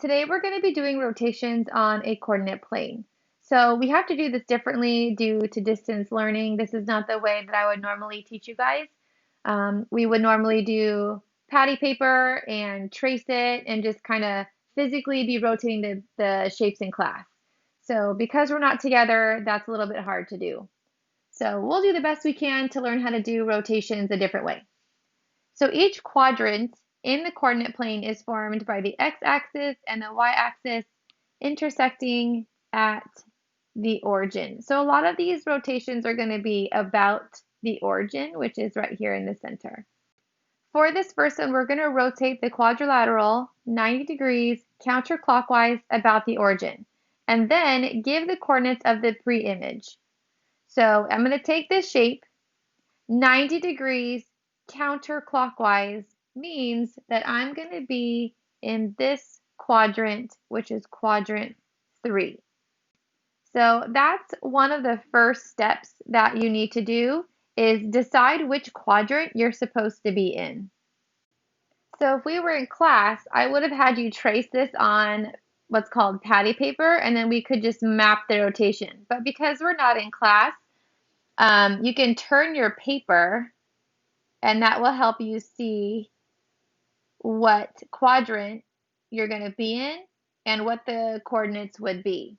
Today we're going to be doing rotations on a coordinate plane. So we have to do this differently due to distance learning. This is not the way that I would normally teach you guys. We would normally do patty paper and trace it and just kind of physically be rotating the shapes in class. So because we're not together, that's a little bit hard to do. So we'll do the best we can to learn how to do rotations a different way. So each quadrant in the coordinate plane is formed by the x-axis and the y-axis intersecting at the origin. So a lot of these rotations are going to be about the origin, which is right here in the center. For this first one, we're going to rotate the quadrilateral 90 degrees counterclockwise about the origin, and then give the coordinates of the pre-image. So I'm going to take this shape, 90 degrees counterclockwise means that I'm going to be in this quadrant, which is quadrant 3. So that's one of the first steps that you need to do is decide which quadrant you're supposed to be in. So if we were in class, I would have had you trace this on what's called patty paper, and then we could just map the rotation. But because we're not in class, you can turn your paper and that will help you see what quadrant you're going to be in and what the coordinates would be.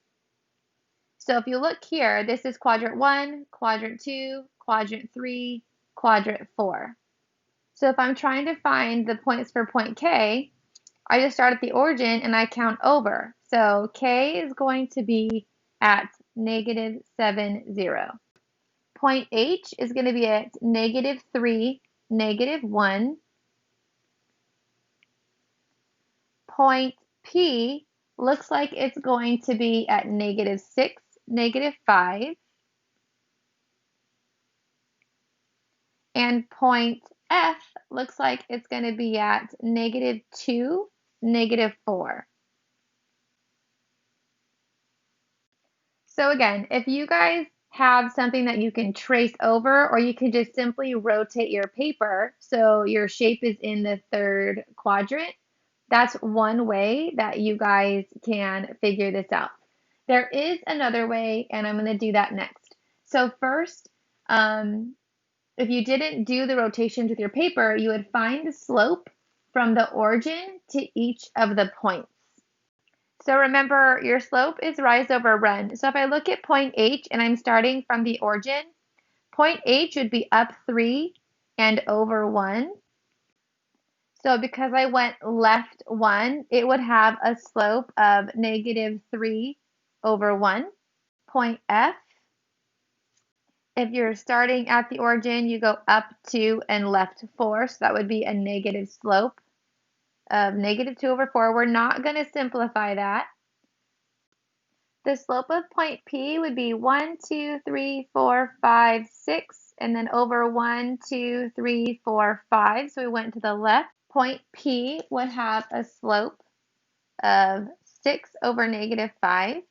So if you look here, this is quadrant 1, quadrant 2, quadrant 3, quadrant 4. So if I'm trying to find the points for point K, I just start at the origin and I count over. So K is going to be at -7, 0. Point H is going to be at -3, -1. Point P looks like it's going to be at -6, -5. And point F looks like it's going to be at -2, -4. So again, if you guys have something that you can trace over, or you can just simply rotate your paper so your shape is in the third quadrant, that's one way that you guys can figure this out. There is another way, and I'm going to do that next. So first, if you didn't do the rotations with your paper, you would find the slope from the origin to each of the points. So remember, your slope is rise over run. So if I look at point H and I'm starting from the origin, point H would be up 3 and over 1. So because I went left 1, it would have a slope of -3 over 1. Point F, if you're starting at the origin, you go up 2 and left 4, so that would be a negative slope of -2 over 4. We're not going to simplify that. The slope of point P would be 1, 2, 3, 4, 5, 6, and then over 1, 2, 3, 4, 5. So we went to the left. Point P would have a slope of 6 over -5.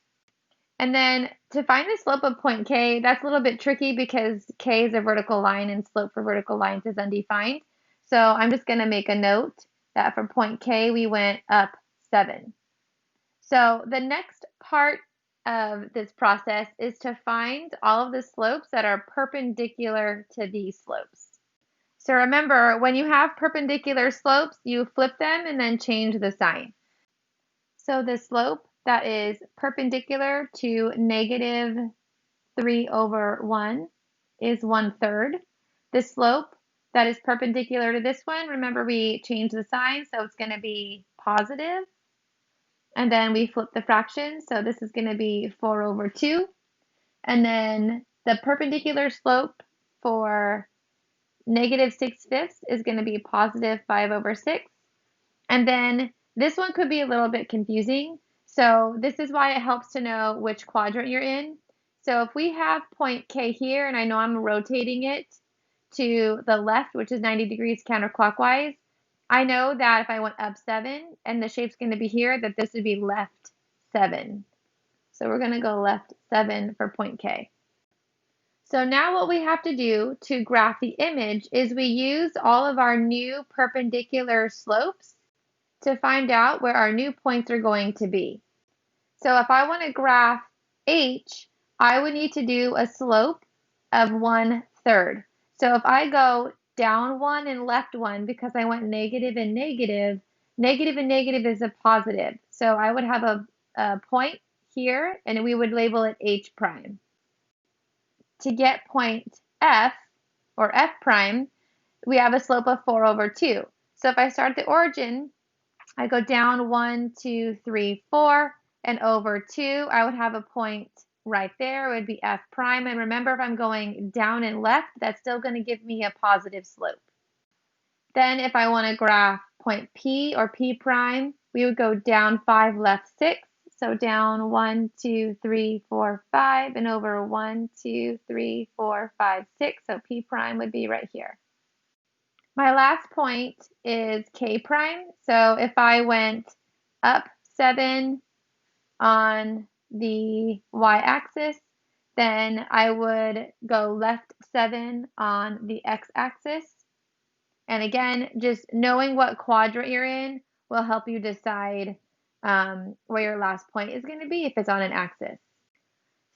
And then to find the slope of point K, that's a little bit tricky because K is a vertical line and slope for vertical lines is undefined. So I'm just going to make a note that for point K, we went up 7. So the next part of this process is to find all of the slopes that are perpendicular to these slopes. So remember, when you have perpendicular slopes, you flip them and then change the sign. So the slope that is perpendicular to -3 over 1 is 1/3. The slope that is perpendicular to this one, remember we changed the sign, so it's going to be positive. And then we flip the fraction, so this is going to be 4 over 2. And then the perpendicular slope for -6/5 is going to be positive 5 over 6. And then this one could be a little bit confusing. So this is why it helps to know which quadrant you're in. So if we have point K here, and I know I'm rotating it to the left, which is 90 degrees counterclockwise, I know that if I went up 7 and the shape's going to be here, that this would be left 7. So we're going to go left 7 for point K. So now what we have to do to graph the image is we use all of our new perpendicular slopes to find out where our new points are going to be. So if I want to graph h, I would need to do a slope of 1/3. So if I go down 1 and left 1 because I went negative and negative, negative and negative is a positive. So I would have a point here and we would label it h prime. To get point f, or f prime, we have a slope of 4/2. So if I start at the origin, I go down 1, 2, 3, 4, and over 2, I would have a point right there. It would be f prime. And remember, if I'm going down and left, that's still going to give me a positive slope. Then if I want to graph point P or P prime, we would go down 5, left 6. So down 1, 2, 3, 4, 5, and over 1, 2, 3, 4, 5, 6. So P prime would be right here. My last point is K prime. So if I went up 7 on the y-axis, then I would go left 7 on the x-axis. And again, just knowing what quadrant you're in will help you decide where your last point is going to be if it's on an axis.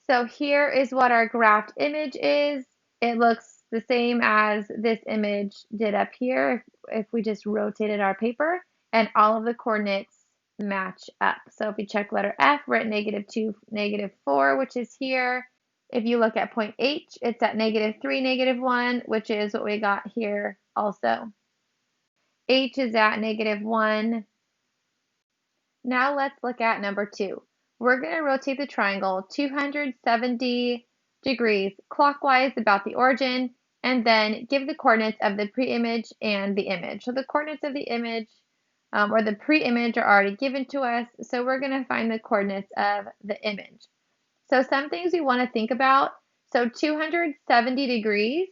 So here is what our graphed image is. It looks the same as this image did up here if we just rotated our paper, and all of the coordinates match up. So if we check letter F, we're at -2, -4, which is here. If you look at point H, it's at -3, -1, which is what we got here also. H is at -1. Now let's look at number 2. We're going to rotate the triangle 270 degrees clockwise about the origin, and then give the coordinates of the pre-image and the image. So the coordinates of the image or the pre-image are already given to us, so we're going to find the coordinates of the image. So some things we want to think about. So 270 degrees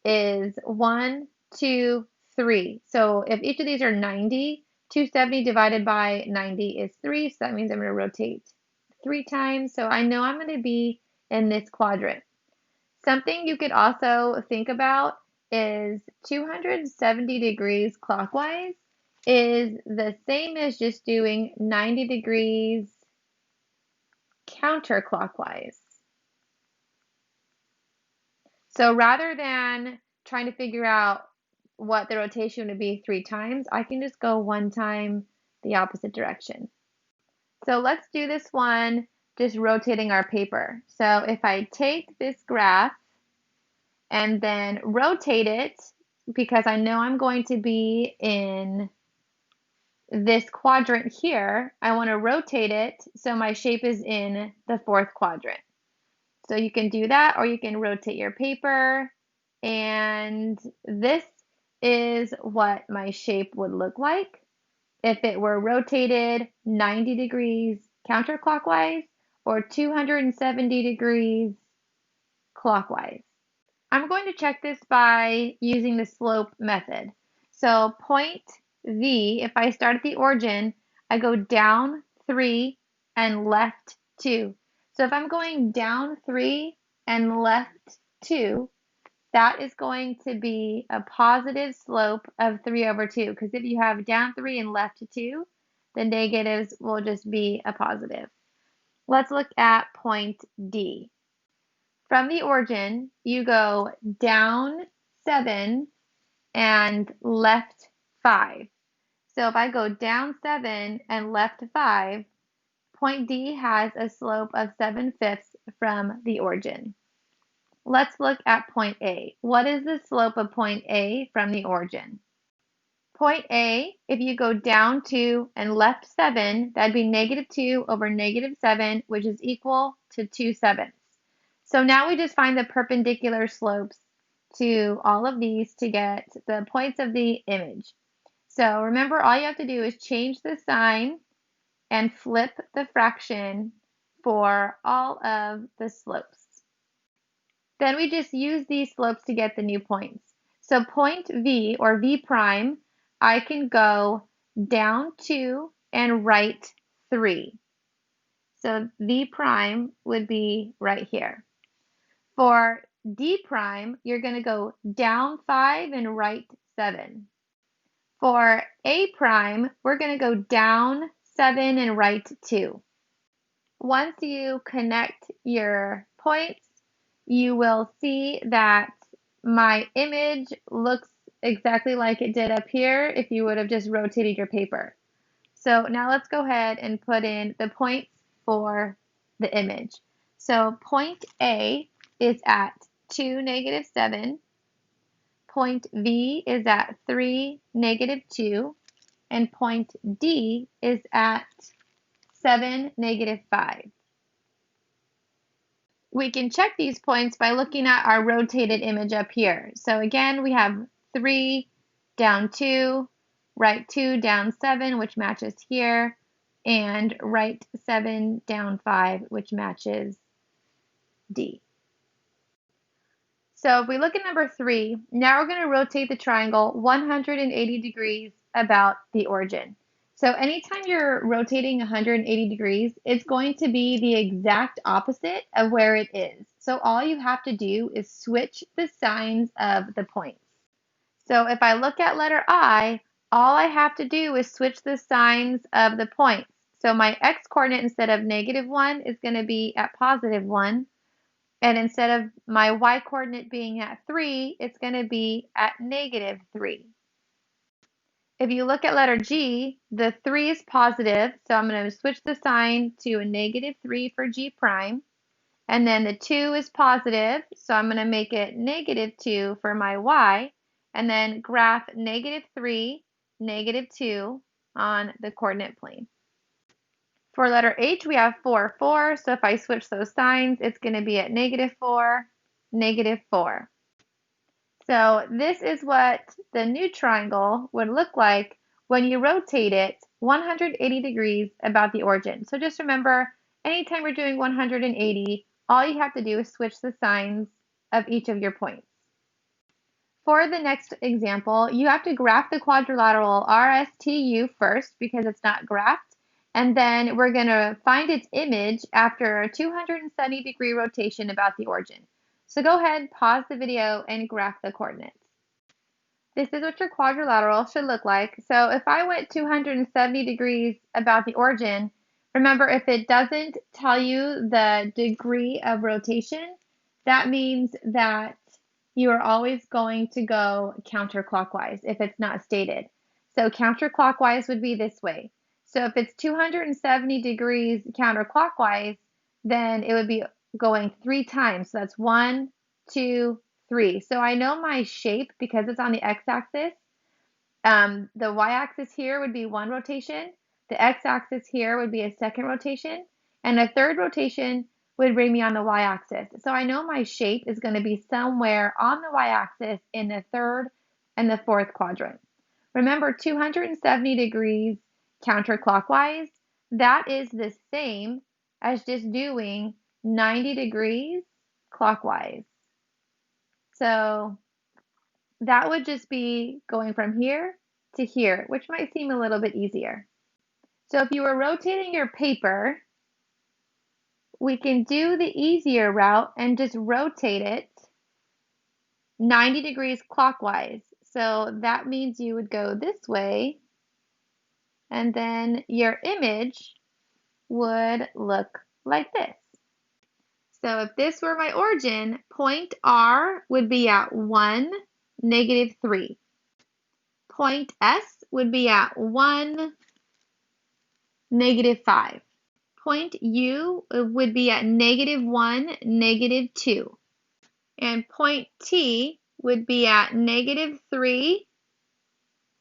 is 1, 2, 3. So if each of these are 90, 270 divided by 90 is 3, so that means I'm going to rotate 3 times. So I know I'm going to be in this quadrant. Something you could also think about is 270 degrees clockwise is the same as just doing 90 degrees counterclockwise. So rather than trying to figure out what the rotation would be 3 times, I can just go 1 time the opposite direction. So let's do this one just rotating our paper. So if I take this graph and then rotate it, because I know I'm going to be in this quadrant here, I want to rotate it so my shape is in the 4th quadrant. So you can do that, or you can rotate your paper, and this is what my shape would look like if it were rotated 90 degrees counterclockwise or 270 degrees clockwise. I'm going to check this by using the slope method. So point V, if I start at the origin, I go down 3 and left 2. So if I'm going down 3 and left 2, that is going to be a positive slope of 3/2, because if you have down 3 and left 2, the negatives will just be a positive. Let's look at point D. From the origin, you go down 7 and left 5. So if I go down 7 and left 5, point D has a slope of 7/5 from the origin. Let's look at point A. What is the slope of point A from the origin? Point A, if you go down 2 and left 7, that'd be -2 over -7, which is equal to 2/7. So now we just find the perpendicular slopes to all of these to get the points of the image. So remember, all you have to do is change the sign and flip the fraction for all of the slopes. Then we just use these slopes to get the new points. So point V, or V prime, I can go down 2 and right 3. So V prime would be right here. For D prime, you're going to go down 5 and right 7. For A prime, we're going to go down 7 and right 2. Once you connect your points, you will see that my image looks exactly like it did up here if you would have just rotated your paper. So now let's go ahead and put in the points for the image. So point A is at 2, -7. Point V is at 3, -2. And point D is at 7, -5. We can check these points by looking at our rotated image up here. So again, we have 3, down 2, right 2, down 7, which matches here, and right 7, down 5, which matches D. So if we look at number 3, now we're going to rotate the triangle 180 degrees about the origin. So anytime you're rotating 180 degrees, it's going to be the exact opposite of where it is. So all you have to do is switch the signs of the points. So if I look at letter I, all I have to do is switch the signs of the points. So my x-coordinate instead of -1 is going to be at +1. And instead of my y-coordinate being at 3, it's going to be at -3. If you look at letter G, the 3 is positive, so I'm going to switch the sign to a -3 for G prime. And then the 2 is positive, so I'm going to make it -2 for my y. And then graph -3, -2 on the coordinate plane. For letter H, we have 4, 4, so if I switch those signs, it's going to be at -4, -4. So this is what the new triangle would look like when you rotate it 180 degrees about the origin. So just remember, anytime we're doing 180, all you have to do is switch the signs of each of your points. For the next example, you have to graph the quadrilateral RSTU first because it's not graphed, and then we're going to find its image after a 270-degree rotation about the origin. So go ahead, pause the video, and graph the coordinates. This is what your quadrilateral should look like. So if I went 270 degrees about the origin, remember if it doesn't tell you the degree of rotation, that means that you are always going to go counterclockwise if it's not stated. So counterclockwise would be this way. So if it's 270 degrees counterclockwise, then it would be going 3 times. So that's 1, 2, 3. So I know my shape because it's on the x-axis. The y-axis here would be 1 rotation. The x-axis here would be a 2nd rotation. And a 3rd rotation would bring me on the y-axis. So I know my shape is going to be somewhere on the y-axis in the 3rd and the 4th quadrant. Remember, 270 degrees counterclockwise, that is the same as just doing 90 degrees clockwise. So that would just be going from here to here, which might seem a little bit easier. So if you were rotating your paper, we can do the easier route and just rotate it 90 degrees clockwise. So that means you would go this way, and then your image would look like this. So if this were my origin, point R would be at 1, -3. Point S would be at 1, -5. Point U would be at -1, -2. And point T would be at -3,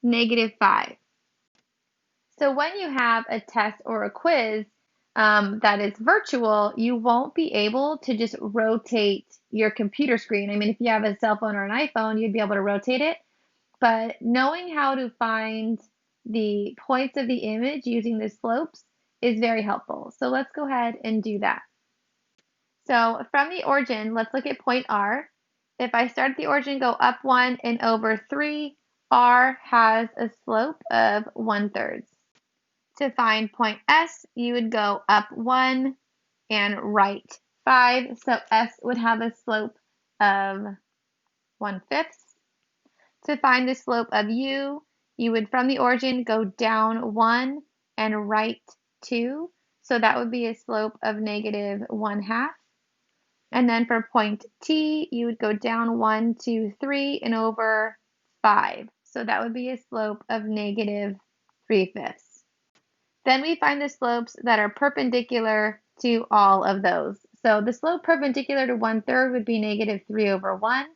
-5. So when you have a test or a quiz that is virtual, you won't be able to just rotate your computer screen. I mean, if you have a cell phone or an iPhone, you'd be able to rotate it. But knowing how to find the points of the image using the slopes is very helpful. So let's go ahead and do that. So from the origin, let's look at point R. If I start at the origin, go up 1 and over 3, R has a slope of 1/3. To find point S, you would go up 1 and right 5. So S would have a slope of 1/5. To find the slope of U, you would, from the origin, go down 1 and right 2. So that would be a slope of negative 1/2. And then for point T, you would go down 1, 2, 3, and over 5. So that would be a slope of negative 3/5. Then we find the slopes that are perpendicular to all of those. So the slope perpendicular to 1/3 would be negative 3/1.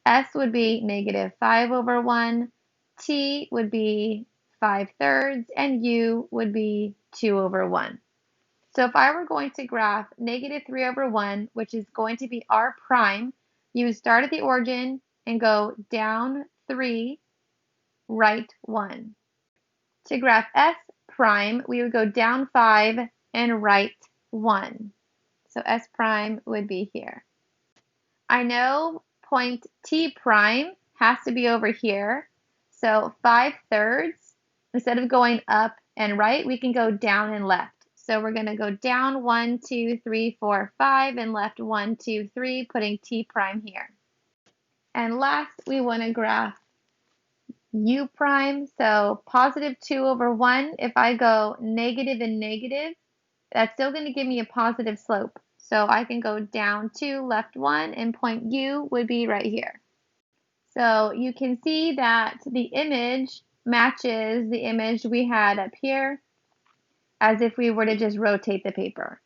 S would be negative 5/1. T would be 5/3. And U would be 2/1. So if I were going to graph negative 3/1, which is going to be r prime, you would start at the origin and go down 3, right 1. To graph S prime, we would go down 5 and right 1. So S prime would be here. I know point T prime has to be over here. So 5/3, instead of going up and right, we can go down and left. So we're going to go down 1, 2, 3, 4, 5, and left 1, 2, 3, putting T prime here. And last, we want to graph U prime. So positive 2/1, if I go negative and negative, that's still going to give me a positive slope. So I can go down 2, left 1, and point U would be right here. So you can see that the image matches the image we had up here, as if we were to just rotate the paper.